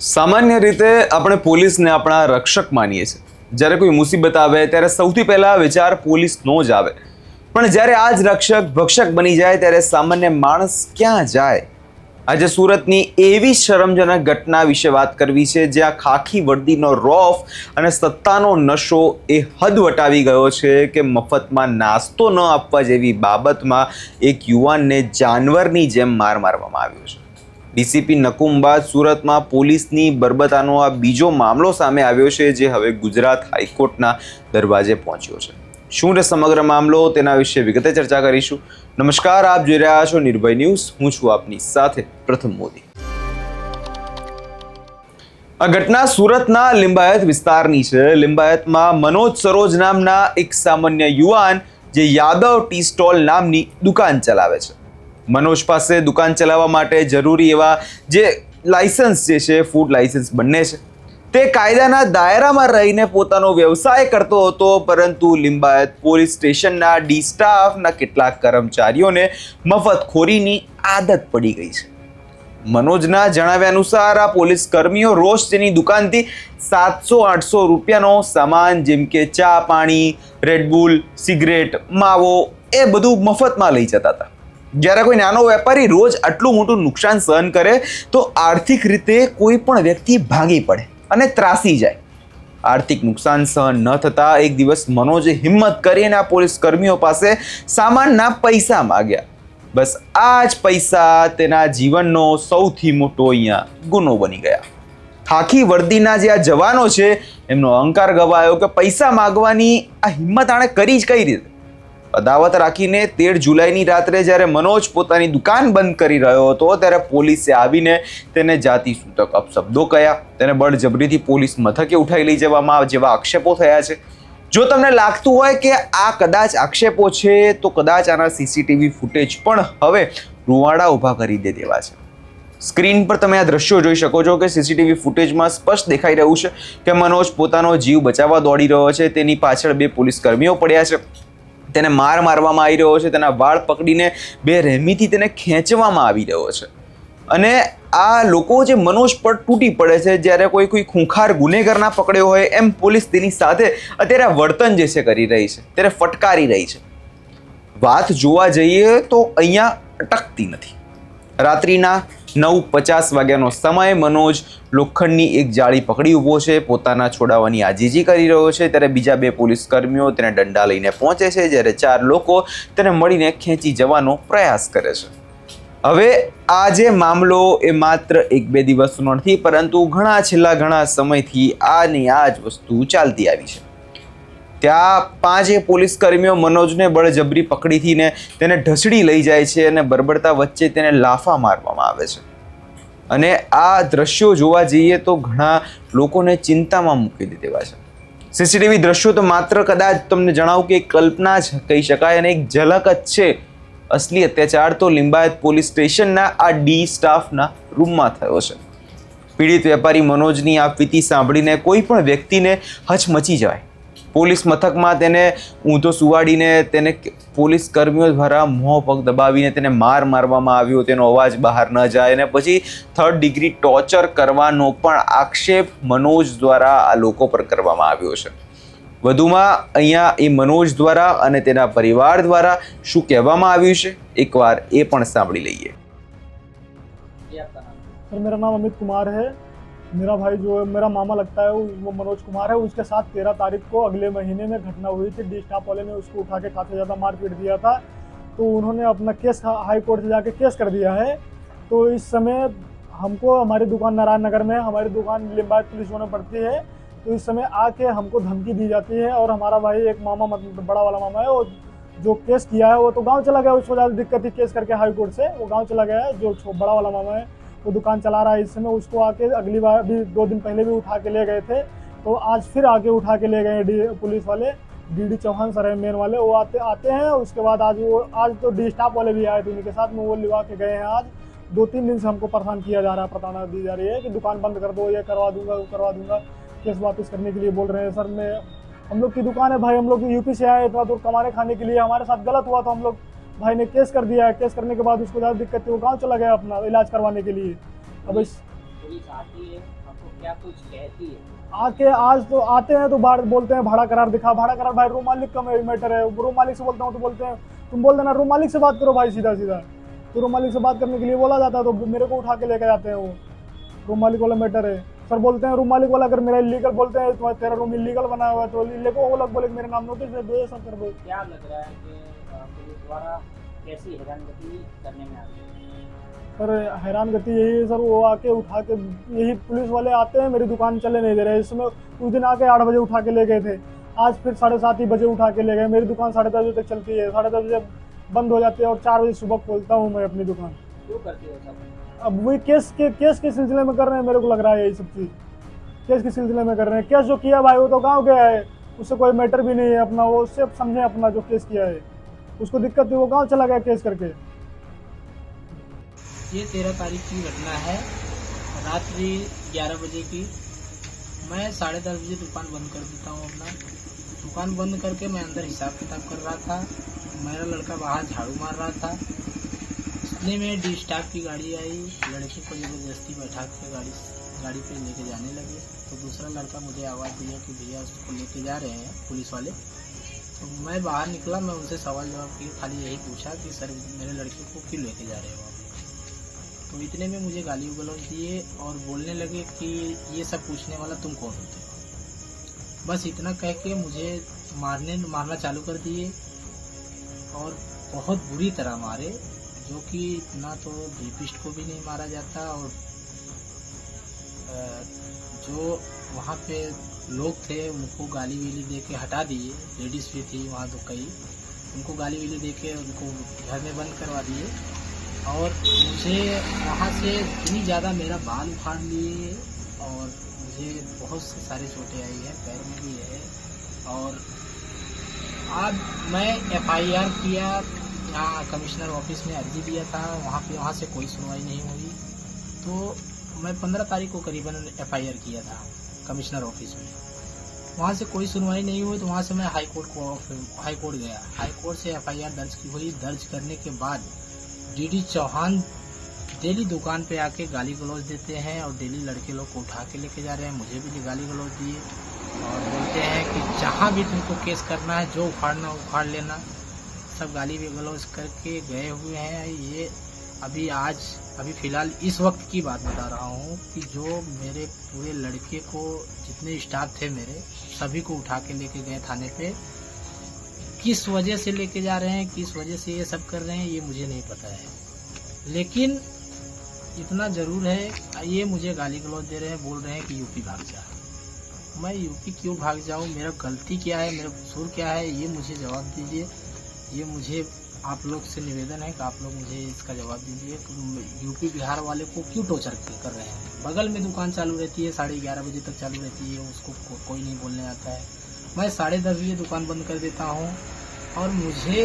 સામાન્ય રીતે આપણે પોલીસને આપણા રક્ષક માનીએ છીએ. જ્યારે કોઈ મુસીબત આવે ત્યારે સૌથી પહેલા વિચાર પોલીસનો જ આવે. પણ જ્યારે આ જ રક્ષક ભક્ષક બની જાય ત્યારે સામાન્ય માણસ ક્યાં જાય? આજે સુરતની એવી શરમજનક ઘટના વિશે વાત કરવી છે જ્યાં ખાખી વર્દીનો રોફ અને સત્તાનો નશો એ હદ વટાવી ગયો છે કે મફતમાં નાસ્તો ન આપવા જેવી બાબતમાં એક યુવાનને જાનવરની જેમ મારવામાં આવ્યો છે. ડીસીપી નકુમ બાદ સુરતમાં પોલીસની બર્બરતાનો આ બીજો મામલો સામે આવ્યો છે જે હવે ગુજરાત હાઈકોર્ટના દરવાજે પહોંચ્યો છે. શું છે સમગ્ર મામલો, તેના વિશે વિગતે ચર્ચા કરીશું. નમસ્કાર, આપ જોઈ રહ્યા છો નિર્ભય ન્યૂઝ. હું છું આપની સાથે પ્રથમ મોદી. આ ઘટના સુરતના લિંબાયત વિસ્તારની છે. લિંબાયતમાં મનોજ સરોજ નામના એક સામાન્ય યુવાન જે યાદવ ટી સ્ટોલ નામની દુકાન ચલાવે છે. મનોજ પાસે દુકાન ચલાવવા માટે જરૂરી એવા જે લાયસન્સ જે છે, ફૂડ લાયસન્સ બંને છે. તે કાયદાના દાયરામાં રહીને પોતાનો વ્યવસાય કરતો હતો, પરંતુ લિંબાયત પોલીસ સ્ટેશનના ડી સ્ટાફના કેટલાક કર્મચારીઓને મફતખોરીની આદત પડી ગઈ છે. મનોજના જણાવ્યા અનુસાર આ પોલીસ કર્મીઓ રોજ તેની દુકાનથી 700-800 રૂપિયાનો સામાન જેમ કે ચા, પાણી, રેડબુલ, સિગરેટ, માવો એ બધું મફતમાં લઈ જતા હતા. જ્યારે કોઈ નાનો વેપારી રોજ આટલું મોટું નુકસાન સહન કરે તો આર્થિક રીતે કોઈ પણ વ્યક્તિ ભાંગી પડે અને ત્રાસી જાય. આર્થિક નુકસાન સહન ન થતાં એક દિવસ મનોજે હિંમત કરીને આ પોલીસ કર્મીઓ પાસે સામાનના પૈસા માંગ્યા. બસ આ જ પૈસા તેના જીવનનો સૌથી મોટો અહીંયા ગુનો બની ગયા. ખાખી વર્દીના જે આ જવાનો છે એમનો અહંકાર ગવાયો કે પૈસા માંગવાની આ હિંમત આણે કરી જ કઈ રીતે. અદાવત રાખીને 13 જુલાઈની રાત્રે જ્યારે મનોજ પોતાની દુકાન બંધ કરી રહ્યો હતો ત્યારે પોલીસે આવીને તેને જાતિ સૂચક અપશબ્દો કહ્યા. તેને બળજબરીથી પોલીસ મથકે ઉઠાઈ લઈ જવામાં જેવા આક્ષેપો થયા છે. જો તમને લાગતું હોય કે આ કદાચ આક્ષેપો છે તો કદાચ આના સીસીટીવી ફૂટેજ પણ હવે રૂવાડા ઊભા કરી દેવા છે. સ્ક્રીન પર તમે આ દ્રશ્યો જોઈ શકો છો કે સીસીટીવી ફૂટેજમાં સ્પષ્ટ દેખાઈ રહ્યું છે કે મનોજ પોતાનો જીવ બચાવવા દોડી રહ્યો છે. તેની પાછળ 2 પોલીસ કર્મીઓ પડ્યા છે. તેને મારવામાં આવી રહ્યો છે. તેના વાળ પકડીને બેરહેમીથી તેને ખેંચવામાં આવી રહ્યો છે. અને આ લોકો જે મનોજ પર તૂટી પડે છે જ્યારે કોઈ ખૂંખાર ગુનેગાર ના પકડ્યો હોય એમ પોલીસ તેની સાથે અત્યારે વર્તન જે છે કરી રહી છે, ત્યારે ફટકારી રહી છે. વાત જોવા જઈએ તો અહીંયા અટકતી નથી. રાત્રિના 9:50 વાગ્યાનો સમય. મનોજ લોખંડની એક જાળી પકડી ઊભો છે, પોતાના છોડાવવાની આજીજી કરી રહ્યો છે. ત્યારે બીજા 2 પોલીસ કર્મીઓ તેને દંડા લઈને પહોંચે છે, જ્યારે 4 લોકો તેને મળીને ખેંચી જવાનો પ્રયાસ કરે છે. હવે આ જે મામલો એ માત્ર 1-2 દિવસનો નથી, પરંતુ છેલ્લા ઘણા સમયથી આની આ જ વસ્તુ ચાલતી આવી છે. ત્યાં 5 પોલીસ કર્મીઓ મનોજને બળજબરી પકડીને તેને ઢસડી લઈ જાય છે અને બર્બરતા વચ્ચે તેને લાફા મારવામાં આવે છે. અને આ દ્રશ્યો જોવા જઈએ તો ઘણા લોકોને ચિંતામાં મૂકી દેવા છે. સીસીટીવી દ્રશ્યો તો માત્ર કદાચ તમને જણાવું કે કલ્પના જ કહી શકાય અને એક ઝલક જ છે. અસલી અત્યાચાર તો લિંબાયત પોલીસ સ્ટેશનના આ ડી સ્ટાફના રૂમમાં થયો છે. પીડિત વેપારી મનોજની આ વીતી સાંભળીને કોઈ પણ વ્યક્તિને હચમચી જાય. પોલીસ મથકમાં તેને ઊંધો સુવાડીને તેને પોલીસ કર્મીઓ દ્વારા મોં પગ દબાવીને તેને મારવામાં આવ્યો. તેનો અવાજ બહાર ન જાય અને પછી 3rd ડિગ્રી ટોર્ચર કરવાનો પણ આક્ષેપ મનોજ દ્વારા આ લોકો પર કરવામાં આવ્યો છે. વધુમાં અહીંયા એ મનોજ દ્વારા અને તેના પરિવાર દ્વારા શું કહેવામાં આવ્યું છે એકવાર એ પણ સાંભળી લઈએ. सर मेरा नाम अमित कुमार है. मेरा भाई जो है मेरा मामा लगता है वो मनोज कुमार है. उसके साथ 13 तारीख को अगले महीने में घटना हुई थी. डी स्टाफ वाले ने उसको उठा के काफ़ी ज़्यादा मारपीट दिया था. तो उन्होंने अपना केस हाई कोर्ट से जाके केस कर दिया है. तो इस समय हमको हमारी दुकान नारायण नगर में, हमारी दुकान लिंबायत पुलिस में पड़ती है. तो इस समय आके हमको धमकी दी जाती है. और हमारा भाई एक मामा, मतलब बड़ा वाला मामा है, वो जो केस किया है वो तो गाँव चला गया. उसको ज़्यादा दिक्कत थी केस करके हाई कोर्ट से, वो गाँव चला गया है. जो बड़ा वाला मामा है वो दुकान चला रहा है इस समय. उसको आके अगली बार भी 2 दिन पहले भी उठा के ले गए थे. तो आज फिर आके उठा के ले गए पुलिस वाले. डीडी चौहान सर है मेन वाले, वो आते हैं. उसके बाद आज तो डी स्टाफ वाले भी आए थे, उनके साथ में वो लिवा के गए हैं. आज 2-3 दिन से हमको परेशान किया जा रहा है, प्रताड़ना दी जा रही है कि दुकान बंद कर दो, ये करवा दूंगा, वो करवा दूंगा. केस वापस करने के लिए बोल रहे हैं. सर हम लोग की दुकान है भाई, हम लोग यूपी से आए, इतना दूर कमाने खाने के लिए. हमारे साथ गलत हुआ तो हम लोग भाई ने केस कर दिया है. केस करने के बाद उसको ज़्यादा दिक्कत थी, वो गाँव चला गया अपना इलाज करवाने के लिए. अब पुलिस आती है, आपको क्या कुछ कहती है? आके आज तो आते हैं तो बाहर बोलते हैं भाड़ा करार दिखा, भाड़ा करार भाई रूम मालिक का मैटर है। रूम मालिक से बोलता हूँ तो बोलते हैं तुम बोल देना रूम मालिक से बात करो भाई सीधा सीधा। तो रूम मालिक से बात करने के लिए बोला जाता है तो मेरे को उठा के लेके जाते हैं। वो रूम मालिक वाला मैटर है सर। बोलते हैं रूम मालिक वाला अगर मेरा इलीगल बोलते हैं तो तेरा रूम इलीगल बना हुआ है तो वो लोग बोले मेरे नाम नोटिस दे दो, ये सब कर दो। क्या लग रहा है कि पुलिस द्वारा कैसी हैरानगति करने में आती है? सर हैरान गति यही है सर, वो आके उठा के यही पुलिस वाले आते हैं, मेरी दुकान चले नहीं दे रहे। इसमें उस दिन आके 8 बजे उठा के ले गए थे, आज फिर 7:30 ही बजे उठा के ले गए। मेरी दुकान 10:30 बजे तक चलती है, 10:30 बजे बंद हो जाती है और 4 बजे सुबह खोलता हूँ मैं अपनी दुकान। क्यों करती हो सब? अब वही केस के सिलसिले में कर रहे हैं, मेरे को लग रहा है यही सब चीज़ केस के सिलसिले में कर रहे हैं। केस जो किया भाई वो तो गाँव गया है, उससे कोई मैटर भी नहीं है अपना, वो उससे समझे अपना जो केस किया है उसको दिक्कत थी, वो गाँव चला गया केस करके। ये 13 तारीख की घटना है, रात्रि 11 बजे की। मैं 10:30 बजे दुकान बंद कर देता हूँ अपना। दुकान बंद करके मैं अंदर हिसाब किताब कर रहा था, मेरा लड़का बाहर झाड़ू मार रहा था। इतने में डी स्टाफ की गाड़ी आई, लड़के को ज़बरदस्ती बैठा के गाड़ी पे लेके जाने लगे। तो दूसरा लड़का मुझे आवाज़ दिया कि भैया उसको लेके जा रहे हैं पुलिस वाले। तो मैं बाहर निकला, मैं उनसे सवाल जवाब किया, खाली यही पूछा कि सर मेरे लड़के को क्यों लेके जा रहे हो? तो इतने में मुझे गाली गलौज दिए और बोलने लगे कि ये सब पूछने वाला तुम कौन होते हो। बस इतना कह के मुझे मारना चालू कर दिए और बहुत बुरी तरह मारे, जो कि इतना तो रेपिस्ट को भी नहीं मारा जाता। और जो वहाँ पे लोग थे उनको गाली वीली दे के हटा दिए, लेडीज़ भी थी वहाँ तो कई, उनको गाली वीली दे के उनको घर में बंद करवा दिए। और मुझे वहाँ से इतनी ज़्यादा मेरा बाल उखाड़ लिए और मुझे बहुत से सारे चोटें आई हैं, पैर में भी है। और आज मैं FIR किया, यहाँ कमिश्नर ऑफिस में अर्जी दिया था, वहाँ से कोई सुनवाई नहीं हुई। तो मैं 15 तारीख को करीबन FIR किया था कमिश्नर ऑफिस में, वहाँ से कोई सुनवाई नहीं हुई। तो वहाँ से मैं हाई कोर्ट गया, हाई कोर्ट से FIR दर्ज की हुई। दर्ज करने के बाद DD चौहान डेली दुकान पे आके गाली गलौज देते हैं और डेली लड़के लोग को उठा के लेके जा रहे हैं। मुझे भी गाली गलौज दिए और बोलते हैं कि जहाँ भी तुमको केस करना है, जो उखाड़ना उखाड़ लेना। सब गाली गलौज करके गए हुए हैं। ये अभी फ़िलहाल इस वक्त की बात बता रहा हूँ कि जो मेरे पूरे लड़के को, जितने स्टाफ थे मेरे, सभी को उठा के लेके गए थाने पे। किस वजह से लेके जा रहे हैं, किस वजह से ये सब कर रहे हैं, ये मुझे नहीं पता है। लेकिन इतना ज़रूर है, ये मुझे गाली गलौज दे रहे हैं, बोल रहे हैं कि यूपी भाग जा। मैं यूपी क्यों भाग जाऊं? मेरा गलती क्या है, मेरा कसूर क्या है, ये मुझे जवाब दीजिए। ये मुझे आप लोग से निवेदन है कि आप लोग मुझे इसका जवाब दीजिए कि यूपी बिहार वाले को क्यों टॉर्चर कर रहे हैं। बगल में दुकान चालू रहती है, 11:30 बजे तक चालू रहती है, उसको कोई नहीं बोलने आता है। मैं 10:30 बजे दुकान बंद कर देता हूँ और मुझे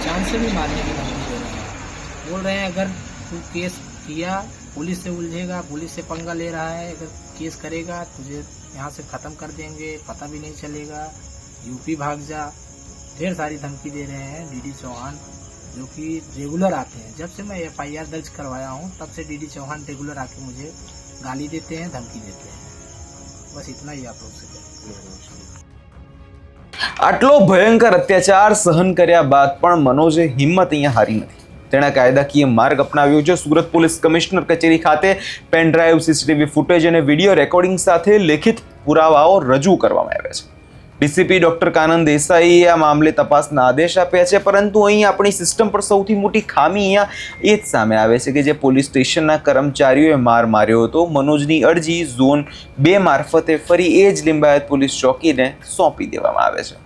जान से भी मारने की धमकी दे रहे हैं। बोल रहे हैं अगर तू केस किया पुलिस से उलझेगा, पुलिस से पंगा ले रहा है, अगर केस करेगा तुझे यहाँ से ख़त्म कर देंगे, पता भी नहीं चलेगा, यूपी भाग जा। ढेर सारी धमकी दे रहे हैं DD चौहान, जो कि रेगुलर आते हैं। जब से मैं FIR दर्ज करवाया हूँ तब से DD चौहान रेगुलर आके मुझे गाली देते हैं, धमकी देते हैं। बस इतना ही आप लोग से આટલો ભયંકર અત્યાચાર સહન કર્યા બાદ પણ મનોજે હિંમત અહીંયા હારી નથી. તેણે કાયદાકીય માર્ગ અપનાવ્યો છે. સુરત પોલીસ કમિશનર કચેરી ખાતે પેનડ્રાઈવ, CCTV ફૂટેજ અને વિડીયો રેકોર્ડિંગ સાથે લેખિત પુરાવાઓ રજૂ કરવામાં આવ્યા છે. DCP ડોક્ટર કાનન દેસાઈએ આ મામલે તપાસના આદેશ આપ્યા છે. પરંતુ અહીં આપણી સિસ્ટમ પર સૌથી મોટી ખામી અહીંયા એ જ સામે આવે છે કે જે પોલીસ સ્ટેશનના કર્મચારીઓએ માર માર્યો હતો, મનોજની અરજી ઝોન 2 મારફતે ફરી એ જ લિંબાયત પોલીસ ચોકીને સોંપી દેવામાં આવે છે.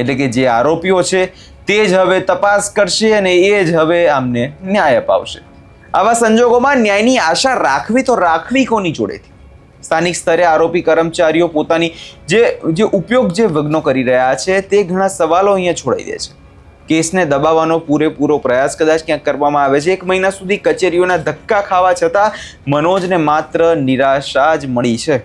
એટલે કે જે આરોપીઓ છે તે જ હવે તપાસ કરશે અને એ જ હવે આમને ન્યાય અપાવશે. આવા સંજોગોમાં ન્યાયની આશા રાખવી તો રાખવી કોની જોડેથી? સ્થાનિક સ્તરે આરોપી કર્મચારીઓ પોતાની જે ઉપયોગ જે વગ્નો કરી રહ્યા છે તે ઘણા સવાલો અહીંયા છોડાઈ દે છે. કેસને દબાવવાનો પૂરેપૂરો પ્રયાસ કદાચ ક્યાંક કરવામાં આવે છે. 1 મહિના સુધી કચેરીઓના ધક્કા ખાવા છતાં મનોજને માત્ર નિરાશા જ મળી છે.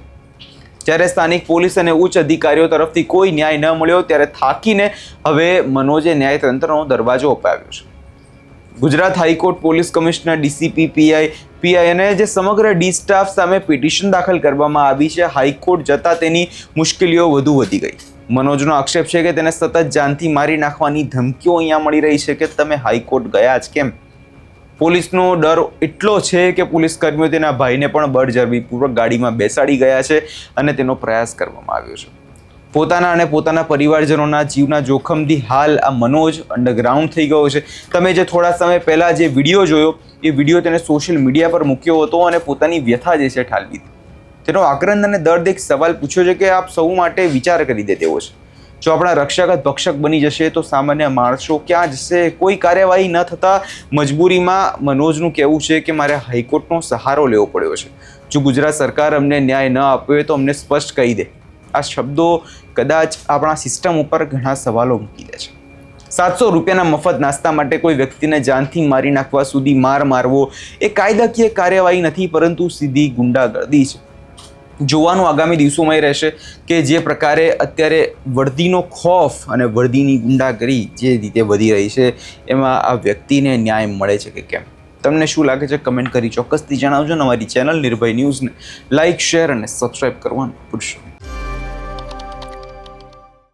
જ્યારે સ્થાનિક પોલીસ અને ઉચ્ચ અધિકારીઓ તરફથી કોઈ ન્યાય ન મળ્યો ત્યારે થાકીને હવે મનોજે ન્યાયતંત્રનો દરવાજો અપાવ્યો છે. Gujarat high court police commissioner, DCP, PI, PI અને જે સમગ્ર ડી સ્ટાફ સામે પિટિશન દાખલ કરવામાં આવી છે. હાઈકોર્ટ જતાં તેની મુશ્કેલીઓ વધુ વધી ગઈ. મનોજનો આક્ષેપ છે કે તેને સતત જાનથી મારી નાખવાની ધમકીઓ અહીંયા મળી રહી છે કે તમે હાઈકોર્ટ ગયા જ કેમ. પોલીસનો ડર એટલો છે કે પોલીસ કર્મીઓ તેના ભાઈને પણ બળજબરીપૂર્વક ગાડીમાં બેસાડી ગયા છે અને તેનો પ્રયાસ કરવામાં આવ્યો છે. પોતાના અને પોતાના પરિવારજનોના જીવના જોખમથી હાલ આ મનોજ અંડરગ્રાઉન્ડ થઈ ગયો છે. તમે જે થોડા સમય પહેલાં જે વિડીયો જોયો એ વિડીયો તેને સોશિયલ મીડિયા પર મૂક્યો હતો અને પોતાની વ્યથા જે છે ઠાલવી હતી. તેનો આક્રંદ અને દર્દ એક સવાલ પૂછ્યો છે કે આપ સૌ માટે વિચાર કરી દે તેવો છે. જો આપણા રક્ષક ભક્ષક બની જશે તો સામાન્ય માણસો ક્યાં જશે? કોઈ કાર્યવાહી ન થતાં મજબૂરીમાં મનોજનું કહેવું છે કે મારે હાઈકોર્ટનો સહારો લેવો પડ્યો છે. જો ગુજરાત સરકાર અમને ન્યાય ન આપ્યો તો અમને સ્પષ્ટ કહી દે. આ શબ્દો કદાચ આપણા સિસ્ટમ ઉપર ઘણા સવાલો મૂકી દે છે. 700 રૂપિયાના મફત નાસ્તા માટે કોઈ વ્યક્તિને જાનથી મારી નાખવા સુધી માર મારવો એ કાયદાકીય કાર્યવાહી નથી, પરંતુ સીધી ગુંડાગર્દી છે. જોવાનું આગામી દિવસોમાં એ રહેશે કે જે પ્રકારે અત્યારે વર્દીનો ખોફ અને વર્દીની ગુંડાગીરી જે રીતે વધી રહી છે એમાં આ વ્યક્તિને ન્યાય મળે છે કે કેમ. તમને શું લાગે છે કમેન્ટ કરી ચોક્કસથી જણાવજો. અમારી ચેનલ નિર્ભય ન્યૂઝને લાઇક, શેર અને સબસ્ક્રાઈબ કરવાનું ભૂલશો નહીં.